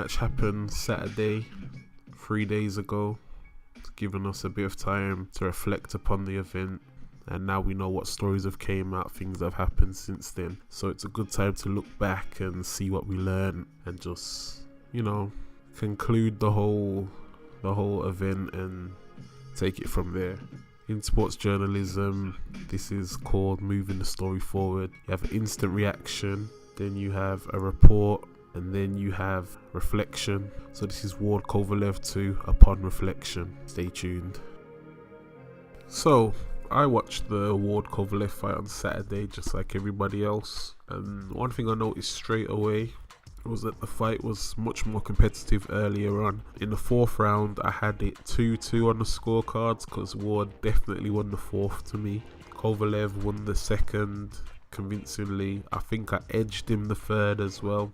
rematch happened Saturday, 3 days ago. It's given us a bit of time to reflect upon the event, and now we know what stories have came out, things that have happened since then. So it's a good time to look back and see what we learned and just, conclude the whole event and take it from there. In sports journalism, this is called moving the story forward. You have an instant reaction, then you have a report, and then you have reflection. So this is Ward Kovalev 2 upon reflection. Stay tuned. So I watched the Ward Kovalev fight on Saturday just like everybody else, and one thing I noticed straight away was that the fight was much more competitive earlier on. In the fourth round I had it 2-2 on the scorecards because Ward definitely won the fourth to me. Kovalev won the second convincingly. I think I edged him the third as well.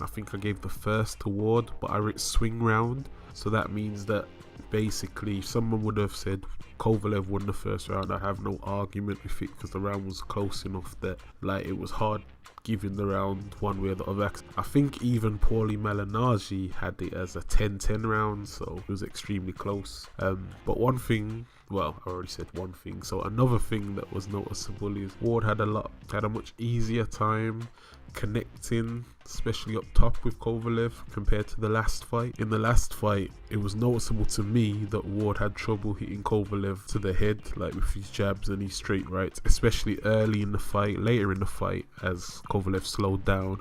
I think I gave the first to Ward, but I writ swing round, so that means that basically if someone would have said Kovalev won the first round, I have no argument with it because the round was close enough that it was hard giving the round one way or the other. I think even Paulie Malignaggi had it as a 10-10 round, so it was extremely close. But one thing, well, I already said one thing, so another thing that was noticeable is Ward had a much easier time connecting, especially up top with Kovalev compared to the last fight. In the last fight, it was noticeable to me that Ward had trouble hitting Kovalev to the head, like with his jabs and his straight rights, especially early in the fight. Later in the fight, as Kovalev slowed down,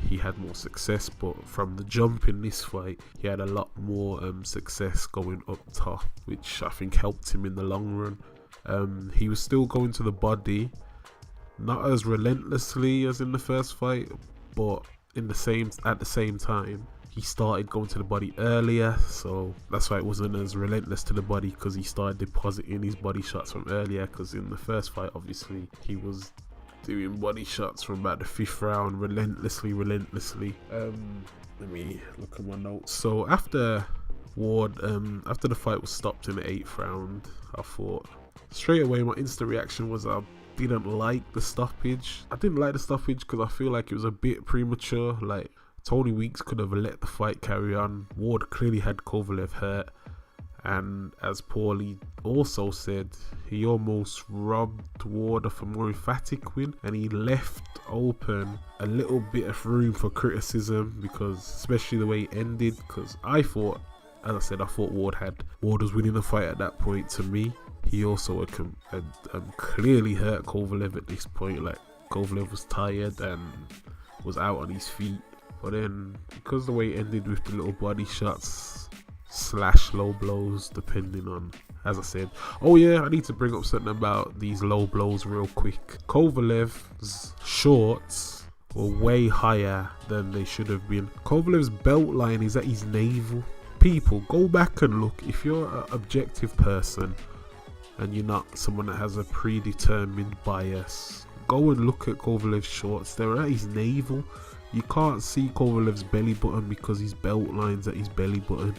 he had more success, but from the jump in this fight, he had a lot more success going up top, which I think helped him in the long run. He was still going to the body, not as relentlessly as in the first fight, but at the same time he started going to the body earlier, so that's why it wasn't as relentless to the body, because he started depositing his body shots from earlier. Because in the first fight, obviously, he was doing body shots from about the 5th round relentlessly. Let me look at my notes. So after Ward, after the fight was stopped in the 8th round, I thought straight away my instant reaction was I didn't like the stoppage. I didn't like the stoppage because I feel like it was a bit premature. Like, Tony Weeks could have let the fight carry on. Ward clearly had Kovalev hurt, and as Paulie also said, he almost robbed Ward of a more emphatic win, and he left open a little bit of room for criticism, because especially the way it ended, because I thought Ward was winning the fight at that point. To me, he also had clearly hurt Kovalev at this point. Like, Kovalev was tired and was out on his feet. But then, because the way it ended with the little body shots / low blows, depending on, as I said. Oh yeah, I need to bring up something about these low blows real quick. Kovalev's shorts were way higher than they should have been. Kovalev's belt line is at his navel. People, go back and look. If you're an objective person and you're not someone that has a predetermined bias, go and look at Kovalev's shorts. They're at his navel. You can't see Kovalev's belly button because his belt line's at his belly button.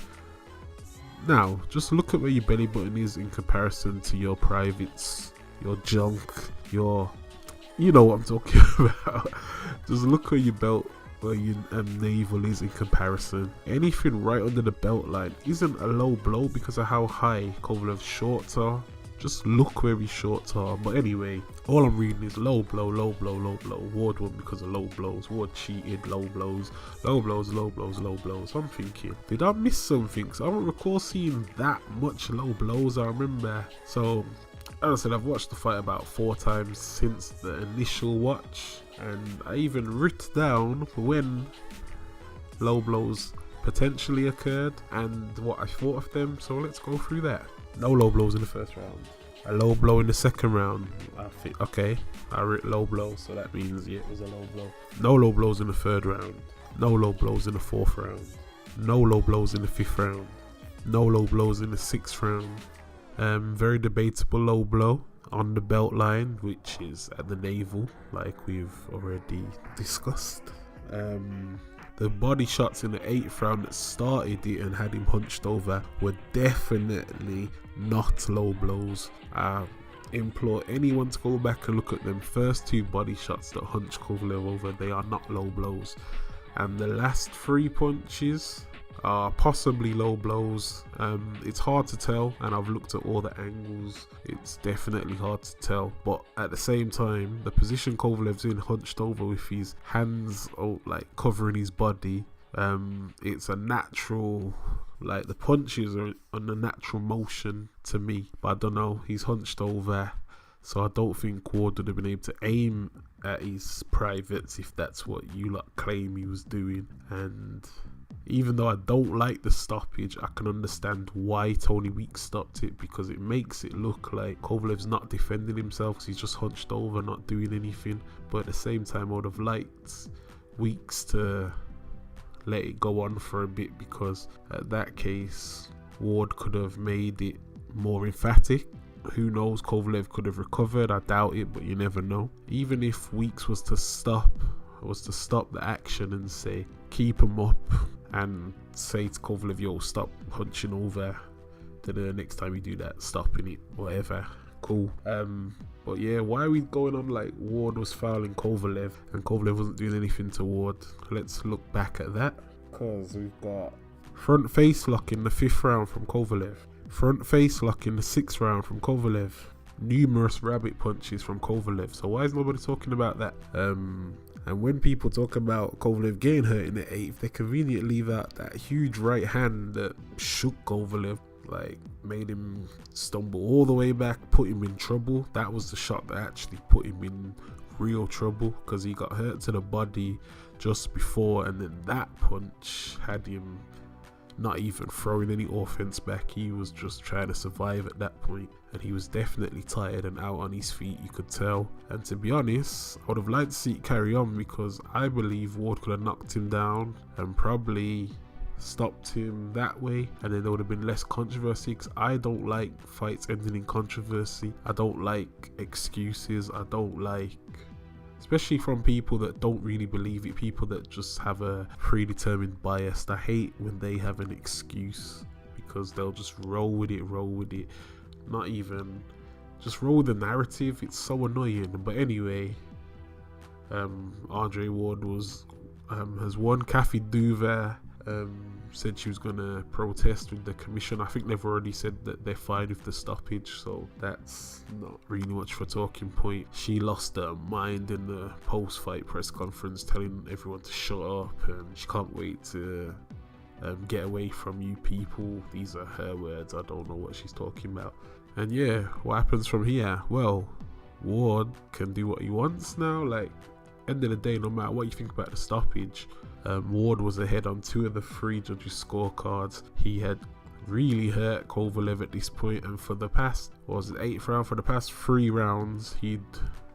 Now, just look at where your belly button is in comparison to your privates, your junk, you know what I'm talking about. Just look at your belt, where your navel is in comparison. Anything right under the belt line isn't a low blow because of how high Kovalev's shorts are. Just look where his shorts are. But anyway, all I'm reading is low blow, low blow, low blow. Ward won because of low blows. Ward cheated, low blows, low blows, low blows, low blows. I'm thinking, did I miss something? So I don't recall seeing that much low blows, I remember. So, as I said, I've watched the fight about 4 times since the initial watch, and I even wrote down when low blows potentially occurred and what I thought of them. So let's go through that. No low blows in the first round. A low blow in the second round. I think, okay, I wrote low blow, so that means yeah, it was a low blow. No low blows in the third round. No low blows in the 4th round. No low blows in the 5th round. No low blows in the 6th round. Very debatable low blow on the belt line, which is at the navel, like we've already discussed. The body shots in the 8th round that started it and had him hunched over were definitely not low blows. I implore anyone to go back and look at them first 2 body shots that hunched Kovalev over. They are not low blows. and the last 3 punches are possibly low blows. It's hard to tell, and I've looked at all the angles. It's definitely hard to tell, but at the same time, the position Kovalev's in, hunched over with his hands like covering his body, it's a natural, like the punches are on a natural motion to me, but I don't know, he's hunched over, so I don't think Ward would have been able to aim at his privates if that's what you lot claim he was doing. And even though I don't like the stoppage, I can understand why Tony Weeks stopped it, because it makes it look like Kovalev's not defending himself because he's just hunched over, not doing anything. But at the same time, I would have liked Weeks to let it go on for a bit, because at that case, Ward could have made it more emphatic. Who knows, Kovalev could have recovered, I doubt it, but you never know. Even if Weeks was to stop the action and say, keep him up, and say to Kovalev, yo, stop hunching over, the next time you do that, stopping it, whatever, cool. But yeah, why are we going on like Ward was fouling Kovalev and Kovalev wasn't doing anything to Ward? Let's look back at that, because we've got front face lock in the 5th round from Kovalev, front face lock in the 6th round from Kovalev, numerous rabbit punches from Kovalev. So why is nobody talking about that? And when people talk about Kovalev getting hurt in the 8th, they conveniently leave out that huge right hand that shook Kovalev, like made him stumble all the way back, put him in trouble. That was the shot that actually put him in real trouble, because he got hurt to the body just before, and then that punch had him not even throwing any offense back. He was just trying to survive at that point, and he was definitely tired and out on his feet, you could tell. And to be honest, I would have liked to see it carry on, because I believe Ward could have knocked him down and probably stopped him that way, and then there would have been less controversy, because I don't like fights ending in controversy. I don't like excuses. I don't like, especially from people that don't really believe it, people that just have a predetermined bias. I hate when they have an excuse, because they'll just roll with it, not even just roll with the narrative. It's so annoying. But anyway, Andre Ward has won. Kathy Duver said she was going to protest with the commission. I think they've already said that they're fine with the stoppage, so that's not really much for talking point. She lost her mind in the post-fight press conference, telling everyone to shut up, and she can't wait to get away from you people. These are her words. I don't know what she's talking about. And yeah, what happens from here? Well, Ward can do what he wants now. Like, end of the day, no matter what you think about the stoppage, Ward was ahead on 2 of the 3 judges' scorecards. He had really hurt Kovalev at this point, and for the past, what was it, 8th round, for the past 3 rounds, he'd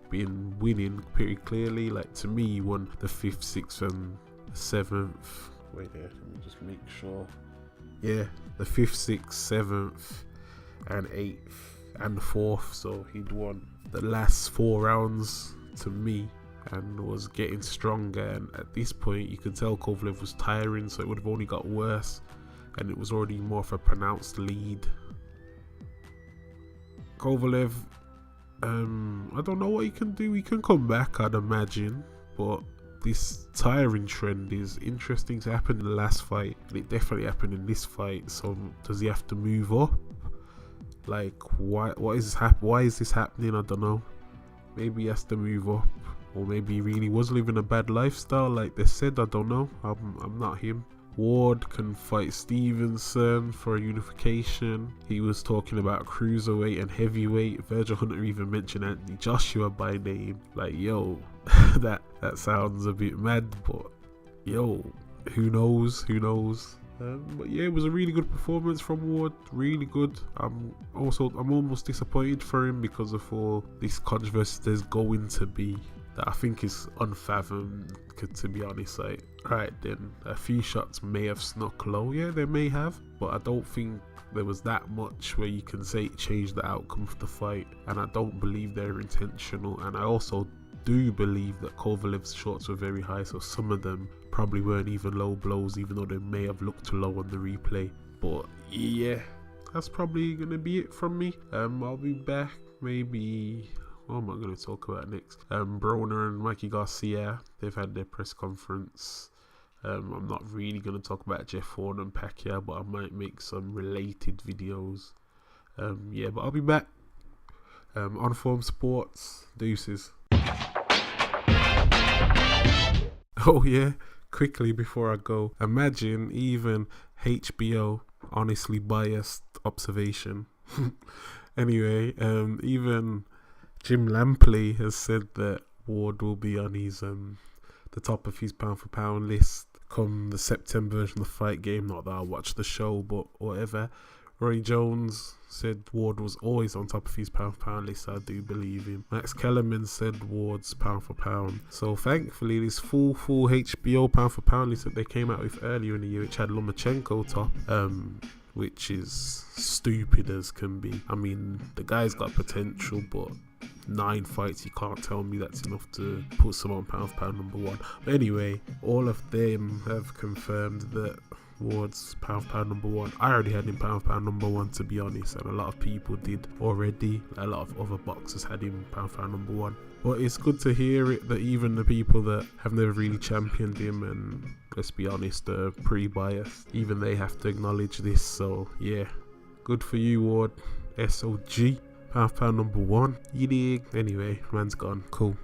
been winning pretty clearly. Like, to me, he won the 5th, 6th, and 7th. Wait there, let me just make sure. Yeah, the 5th, 6th, 7th, and 8th, and the 4th. So he'd won the last 4 rounds to me, and was getting stronger. And at this point, you could tell Kovalev was tiring, so it would have only got worse, and it was already more of a pronounced lead. Kovalev, I don't know what he can do. He can come back, I'd imagine, but this tiring trend is interesting to happen in the last fight, and it definitely happened in this fight. So does he have to move up? Like, why is this happening? I don't know. Maybe he has to move up, or maybe he really was living a bad lifestyle like they said. I don't know. I'm not him. Ward can fight Stevenson for a unification. He was talking about cruiserweight and heavyweight. Virgil Hunter even mentioned Anthony Joshua by name. Like, yo, that sounds a bit mad, but yo, who knows? But yeah, it was a really good performance from Ward. Really good. I'm almost disappointed for him because of all this controversy there's going to be, that I think is unfathomed, to be honest. Like, alright then, a few shots may have snuck low. Yeah, they may have, but I don't think there was that much where you can say it changed the outcome of the fight, and I don't believe they're intentional. And I also do believe that Kovalev's shots were very high, so some of them probably weren't even low blows, even though they may have looked low on the replay. But yeah, that's probably gonna be it from me. I'll be back maybe. What am I going to talk about next? Broner and Mikey Garcia, they've had their press conference. I'm not really going to talk about Jeff Horn and Pacquiao, but I might make some related videos. Yeah, but I'll be back. On Form Sports, deuces. Oh yeah, quickly before I go, imagine even HBO, honestly biased observation. Anyway, even Jim Lampley has said that Ward will be on his the top of his pound for pound list come the September version of the Fight Game. Not that I watched the show, but whatever. Roy Jones said Ward was always on top of his pound for pound list. I do believe him. Max Kellerman said Ward's pound for pound. So thankfully, this full HBO pound for pound list that they came out with earlier in the year, which had Lomachenko top, which is stupid as can be. I mean, the guy's got potential, but 9 fights, you can't tell me that's enough to put someone pound for pound number one. But anyway, all of them have confirmed that Ward's pound for pound number one. I already had him pound for pound number one, to be honest, and a lot of people did already. A lot of other boxers had him pound for pound number one. But it's good to hear it that even the people that have never really championed him, and let's be honest, are pretty biased, even they have to acknowledge this. So yeah, good for you, Ward. SOG pound for pound number one. You dig? Anyway, man's gone. Cool.